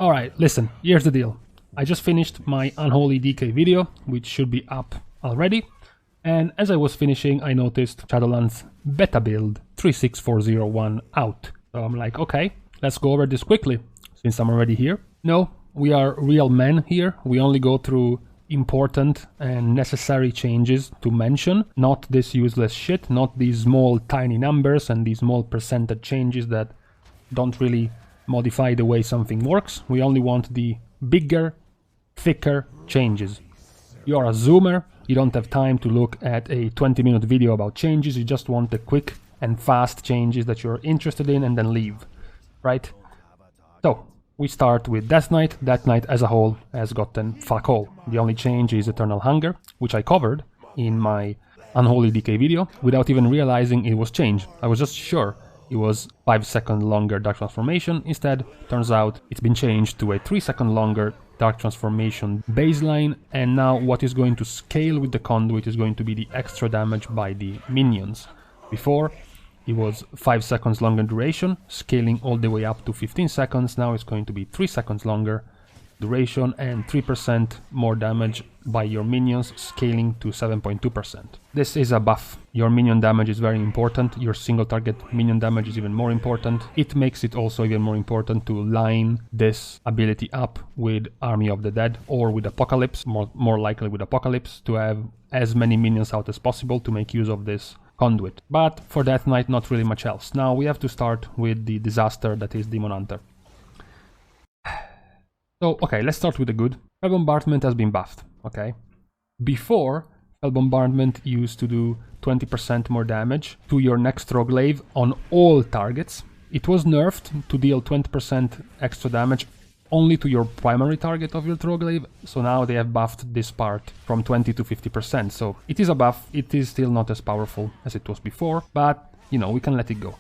Alright, listen, here's the deal. I just finished my Unholy DK video, which should be up already. And as I was finishing, I noticed Shadowlands Beta Build 36401 out. So I'm like, okay, let's go over this quickly, since I'm already here. No, we are real men here. We only go through important and necessary changes to mention, not this useless shit, not these small tiny numbers and these small percentage changes that don't really modify the way something works. We only want the bigger, thicker changes. You're a zoomer, you don't have time to look at a 20-minute video about changes, you just want the quick and fast changes that you're interested in and then leave, right? So, we start with Death Knight. Death Knight as a whole has gotten fuck all. The only change is Eternal Hunger, which I covered in my Unholy DK video without even realizing it was changed. I was just sure it was 5-second longer Dark Transformation. Instead, turns out it's been changed to a 3-second longer Dark Transformation baseline, and now what is going to scale with the Conduit is going to be the extra damage by the minions. Before, it was 5 seconds longer duration, scaling all the way up to 15 seconds. Now it's going to be 3 seconds longer duration and 3% more damage by your minions, scaling to 7.2%. This is a buff. Your minion damage is very important. Your single target minion damage is even more important. It makes it also even more important to line this ability up with Army of the Dead or with Apocalypse, more likely with Apocalypse, to have as many minions out as possible to make use of this Conduit. But for Death Knight, not really much else. Now we have to start with the disaster that is Demon Hunter. So, okay, let's start with the good. Fell Bombardment has been buffed, okay? Before, Fell Bombardment used to do 20% more damage to your next Rogue Glaive on all targets. It was nerfed to deal 20% extra damage only to your primary target of your Rogue Glaive, so now they have buffed this part from 20 to 50%. So it is a buff, it is still not as powerful as it was before, but, you know, we can let it go.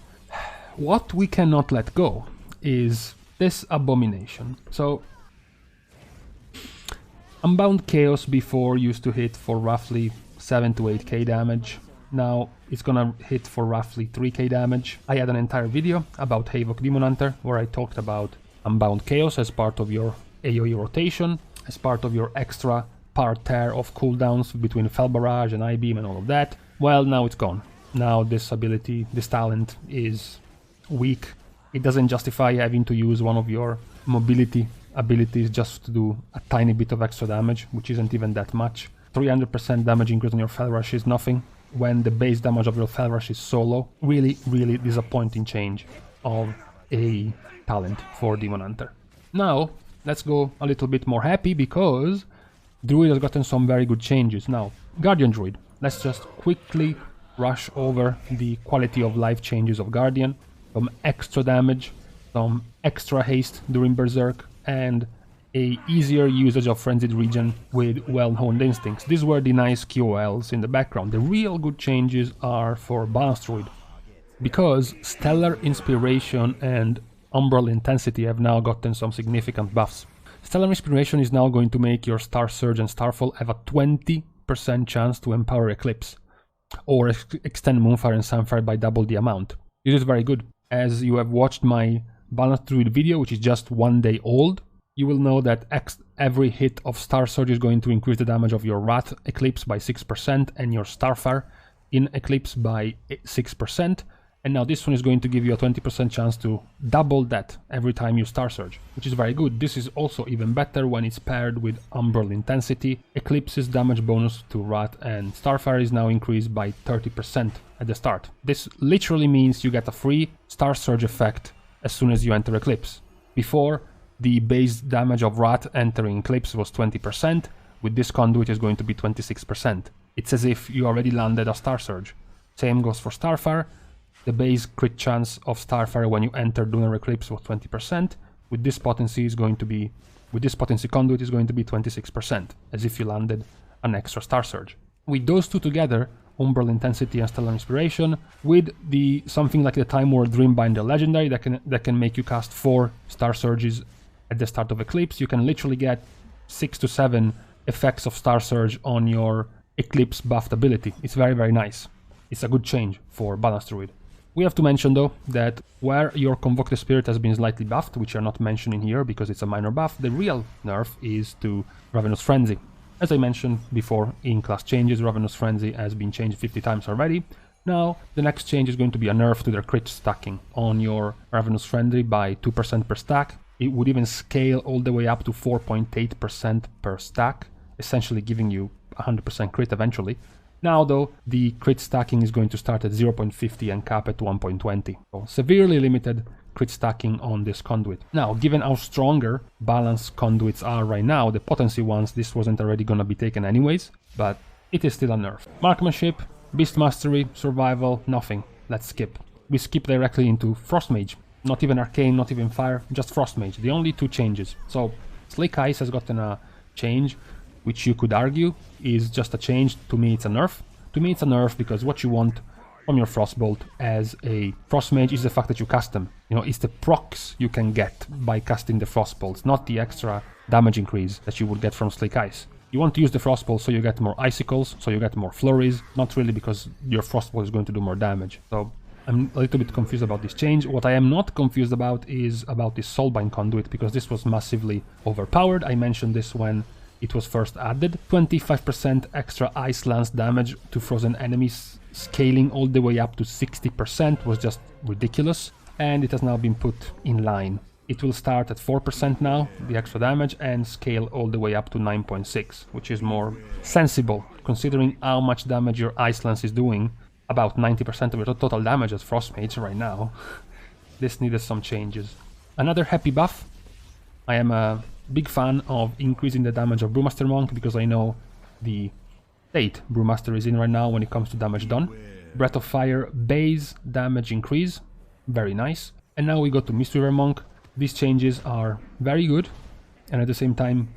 What we cannot let go is this abomination. So, Unbound Chaos before used to hit for roughly 7 to 8k damage. Now it's gonna hit for roughly 3k damage. I had an entire video about Havoc Demon Hunter where I talked about Unbound Chaos as part of your AoE rotation, as part of your extra parterre of cooldowns between Fell Barrage and I-Beam and all of that. Well, now it's gone. Now this ability, this talent is weak. It doesn't justify having to use one of your mobility abilities just to do a tiny bit of extra damage, which isn't even that much. 300% damage increase on your Fell Rush is nothing when the base damage of your Fell Rush is so low. Really, really disappointing change of a talent for Demon Hunter. Now, let's go a little bit more happy because Druid has gotten some very good changes. Now, Guardian Druid. Let's just quickly rush over the quality of life changes of Guardian. Some extra damage, some extra haste during Berserk, and a easier usage of Frenzied Regen with well-honed instincts. These were the nice QOLs in the background. The real good changes are for Balanced Druid, because Stellar Inspiration and Umbral Intensity have now gotten some significant buffs. Stellar Inspiration is now going to make your Star Surge and Starfall have a 20% chance to empower Eclipse, or extend Moonfire and Sunfire by double the amount. This is very good. As you have watched my Balanced Druid video, which is just 1 day old, you will know that every hit of Star Surge is going to increase the damage of your Wrath Eclipse by 6% and your Starfire in Eclipse by 6%. And now this one is going to give you a 20% chance to double that every time you Star Surge, which is very good. This is also even better when it's paired with Umbral Intensity. Eclipse's damage bonus to Wrath and Starfire is now increased by 30% at the start. This literally means you get a free Star Surge effect as soon as you enter Eclipse. Before, the base damage of Wrath entering Eclipse was 20, with this Conduit is going to be 26%. It's as if you already landed a Star Surge. Same goes for Starfire. The base crit chance of Starfire when you enter Lunar Eclipse was 20. With this potency Conduit is going to be 26%, as if you landed an extra Star Surge. With those two together, Umbral Intensity and Stellar Inspiration, with the something like the Time War Dreambinder Legendary that can make you cast 4 Star Surges at the start of Eclipse, you can literally get 6 to 7 effects of Star Surge on your Eclipse buffed ability. It's very, very nice. It's a good change for Balanced Druid. We have to mention though that where your Convocted Spirit has been slightly buffed, which are not mentioning here because it's a minor buff, the real nerf is to Ravenous Frenzy. As I mentioned before in class changes, Ravenous Frenzy has been changed 50 times already. Now the next change is going to be a nerf to their crit stacking on your Ravenous Frenzy by 2% per stack. It would even scale all the way up to 4.8% per stack, essentially giving you 100% crit eventually. Now though, the crit stacking is going to start at 0.50 and cap at 1.20. So severely limited crit stacking on this Conduit. Now, given how stronger balanced Conduits are right now, the potency ones, this wasn't already gonna be taken anyways, but it is still a nerf. Marksmanship, Beast Mastery, Survival, nothing. Let's skip. We skip directly into Frost Mage. Not even Arcane, not even Fire, just Frost Mage. The only two changes. So, Slick Ice has gotten a change, which you could argue is just a change. To me it's a nerf. To me it's a nerf because what you want from your Frostbolt as a Frost Mage is the fact that you cast them. You know, it's the procs you can get by casting the Frostbolts, not the extra damage increase that you would get from Slick Ice. You want to use the Frostbolt so you get more Icicles, so you get more Flurries, not really because your Frostbolt is going to do more damage. So I'm a little bit confused about this change. What I am not confused about is about this Soulbind Conduit, because this was massively overpowered. I mentioned this when it was first added. 25% extra Ice Lance damage to frozen enemies, scaling all the way up to 60% was just ridiculous, and it has now been put in line. It will start at 4% now, the extra damage, and scale all the way up to 9.6, which is more sensible, considering how much damage your Ice Lance is doing, about 90% of your total damage as Frost Mage right now. This needed some changes. Another happy buff. I am a big fan of increasing the damage of Brewmaster Monk because I know the state Brewmaster is in right now when it comes to damage done. Breath of Fire base damage increase, very nice. And now we go to Mistweaver Monk. These changes are very good, and at the same time,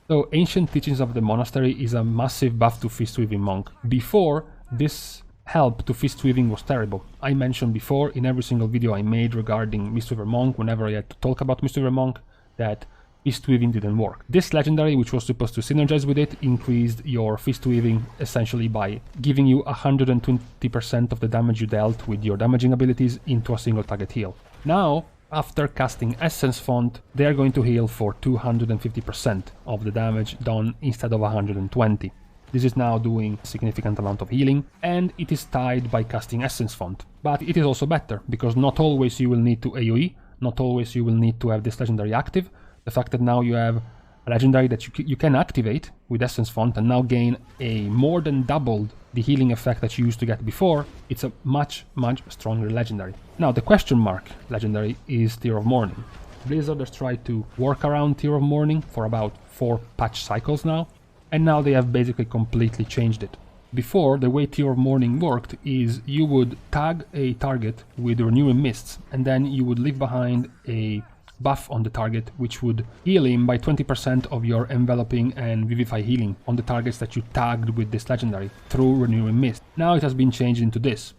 So Ancient Teachings of the Monastery is a massive buff to Fistweaving Monk. Before, this help to Fistweaving was terrible. I mentioned before in every single video I made regarding Mistweaver Monk, whenever I had to talk about Mistweaver Monk, that Fistweaving didn't work. This legendary, which was supposed to synergize with it, increased your Fistweaving essentially by giving you 120% of the damage you dealt with your damaging abilities into a single target heal. Now, after casting Essence Font, they are going to heal for 250% of the damage done instead of 120. This is now doing a significant amount of healing, and it is tied by casting Essence Font. But it is also better, because not always you will need to AoE, not always you will need to have this legendary active. The fact that now you have a legendary that you can activate with Essence Font and now gain a more than doubled the healing effect that you used to get before, it's a much, much stronger legendary. Now the question mark legendary is Tear of Mourning. Blizzard has tried to work around Tear of Mourning for about 4 patch cycles now, and now they have basically completely changed it. Before, the way Tear of Mourning worked is you would tag a target with Renewing Mists, and then you would leave behind a buff on the target which would heal him by 20% of your enveloping and vivify healing on the targets that you tagged with this legendary through Renewing Mist. Now it has been changed into this.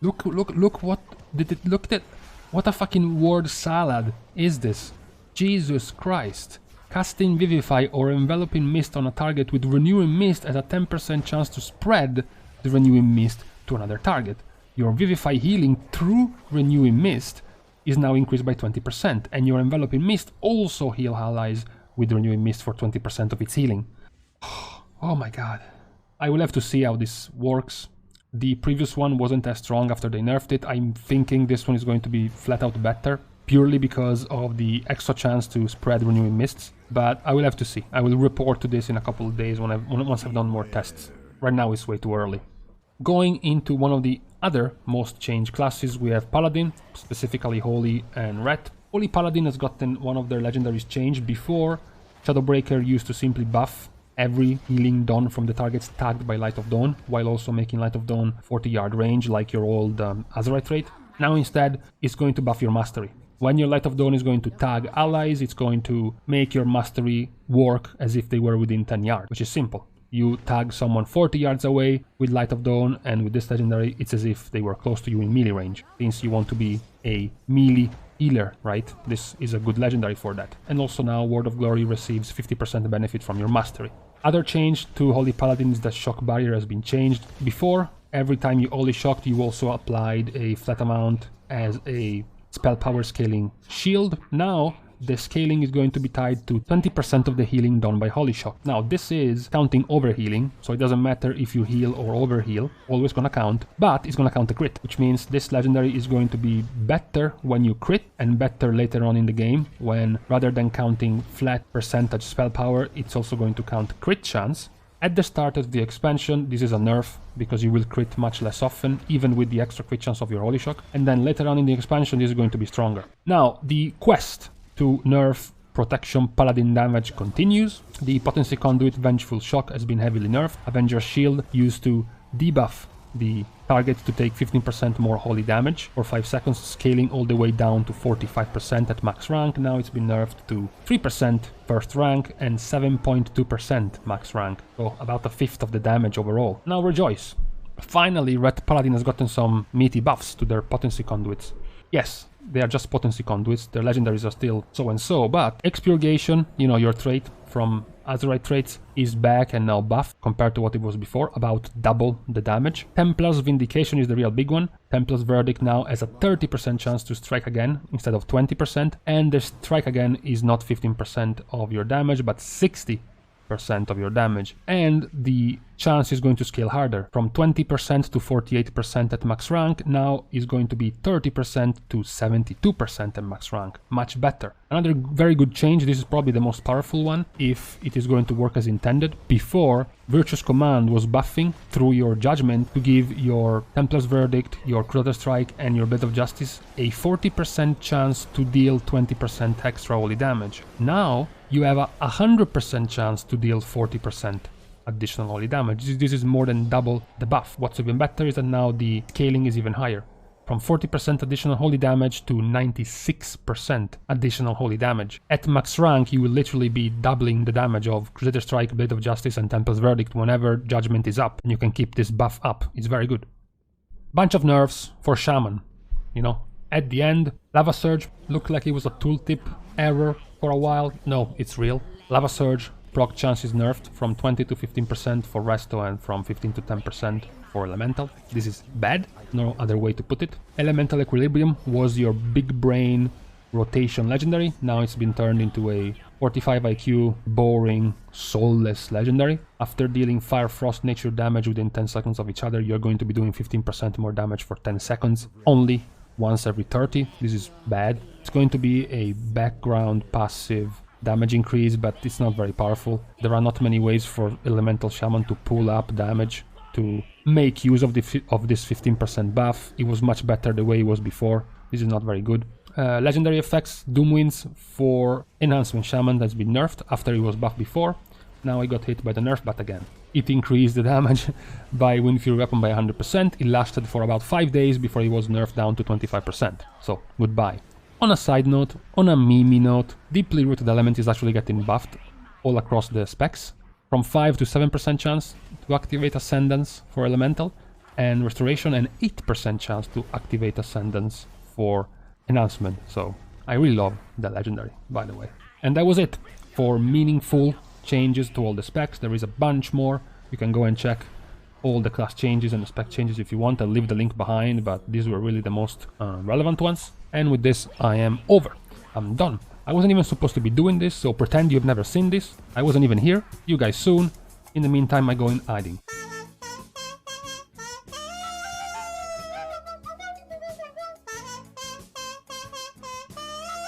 Look what did it look at. What a fucking word salad is this? Jesus Christ. Casting Vivify or Enveloping Mist on a target with Renewing Mist has a 10% chance to spread the Renewing Mist to another target. Your Vivify healing through Renewing Mist is now increased by 20%, and your Enveloping Mist also heal allies with Renewing Mist for 20% of its healing. Oh my god. I will have to see how this works. The previous one wasn't as strong after they nerfed it. I'm thinking this one is going to be flat out better, purely because of the extra chance to spread Renewing Mists, but I will have to see. I will report to this in a couple of days once I've done more tests. Right now it's way too early. Going into one of the other most changed classes, we have Paladin, specifically Holy and Ret. Holy Paladin has gotten one of their legendaries changed. Before, Shadowbreaker used to simply buff every healing done from the targets tagged by Light of Dawn, while also making Light of Dawn 40-yard range like your old Azerite trait. Now instead, it's going to buff your Mastery. When your Light of Dawn is going to tag allies, it's going to make your Mastery work as if they were within 10 yards, which is simple. You tag someone 40 yards away with Light of Dawn, and with this legendary, it's as if they were close to you in melee range, since you want to be a melee healer, right? This is a good legendary for that. And also now Word of Glory receives 50% benefit from your Mastery. Other change to Holy Paladin is that Shock Barrier has been changed. Before, every time you Holy Shocked, you also applied a flat amount as a spell power scaling shield. Now, the scaling is going to be tied to 20% of the healing done by Holy Shock. Now, this is counting overhealing, so it doesn't matter if you heal or overheal, always gonna count, but it's gonna count a crit, which means this legendary is going to be better when you crit and better later on in the game, when rather than counting flat percentage spell power, it's also going to count crit chance. At the start of the expansion, this is a nerf, because you will crit much less often, even with the extra crit chance of your Holy Shock, and then later on in the expansion, this is going to be stronger. Now, the quest to nerf protection paladin damage continues. The potency conduit vengeful shock has been heavily nerfed. Avenger's shield used to debuff the target to take 15% more holy damage for 5 seconds, scaling all the way down to 45% at max rank. Now it's been nerfed to 3% first rank and 7.2% max rank, so about a fifth of the damage overall. Now rejoice! Finally, Red Paladin has gotten some meaty buffs to their potency conduits. Yes, they are just potency conduits, their legendaries are still so-and-so, but Expurgation, you know, your trait from Azerite traits, is back and now buffed compared to what it was before, about double the damage. Templar's Vindication is the real big one. Templar's Verdict now has a 30% chance to strike again instead of 20%, and the strike again is not 15% of your damage, but 60% of your damage, and the chance is going to scale harder from 20% to 48% at max rank. Now is going to be 30% to 72% at max rank. Much better. Another very good change, this is probably the most powerful one if it is going to work as intended. Before, Virtuous Command was buffing through your judgment to give your Templar's Verdict, your Crusader Strike and your Blade of Justice a 40% chance to deal 20% extra holy damage. Now you have a 100% chance to deal 40% additional holy damage. This is more than double the buff. What's even better is that now the scaling is even higher. From 40% additional holy damage to 96% additional holy damage. At max rank, you will literally be doubling the damage of Crusader Strike, Blade of Justice and Templar's Verdict whenever Judgment is up, and you can keep this buff up. It's very good. Bunch of nerfs for Shaman, you know. At the end, Lava Surge looked like it was a tooltip error for a while. No, it's real. Lava Surge proc chance is nerfed from 20 to 15% for Resto and from 15 to 10% for Elemental. This is bad, no other way to put it. Elemental Equilibrium was your big brain rotation legendary. Now it's been turned into a 45 IQ, boring, soulless legendary. After dealing Fire, Frost, Nature damage within 10 seconds of each other, you're going to be doing 15% more damage for 10 seconds. Only once every 30. This is bad. It's going to be a background passive damage increase, but it's not very powerful. There are not many ways for Elemental Shaman to pull up damage to make use of this 15% buff. It was much better the way it was before. This is not very good. Legendary effects, Doom Winds for Enhancement Shaman has been nerfed after it was buffed before. Now it got hit by the nerf, but again, it increased the damage by Wind Fury Weapon by 100%. It lasted for about 5 days before it was nerfed down to 25%. So, goodbye. On a side note, on a meme note, Deeply Rooted Element is actually getting buffed all across the specs. From 5 to 7% chance to activate Ascendance for Elemental and Restoration, and 8% chance to activate Ascendance for Enhancement. So I really love that legendary, by the way. And that was it for meaningful changes to all the specs. There is a bunch more. You can go and check all the class changes and the spec changes if you want. I'll leave the link behind, but these were really the most relevant ones. And with this, I am over. I'm done. I wasn't even supposed to be doing this, so pretend you've never seen this. I wasn't even here. You guys soon. In the meantime, I go in hiding.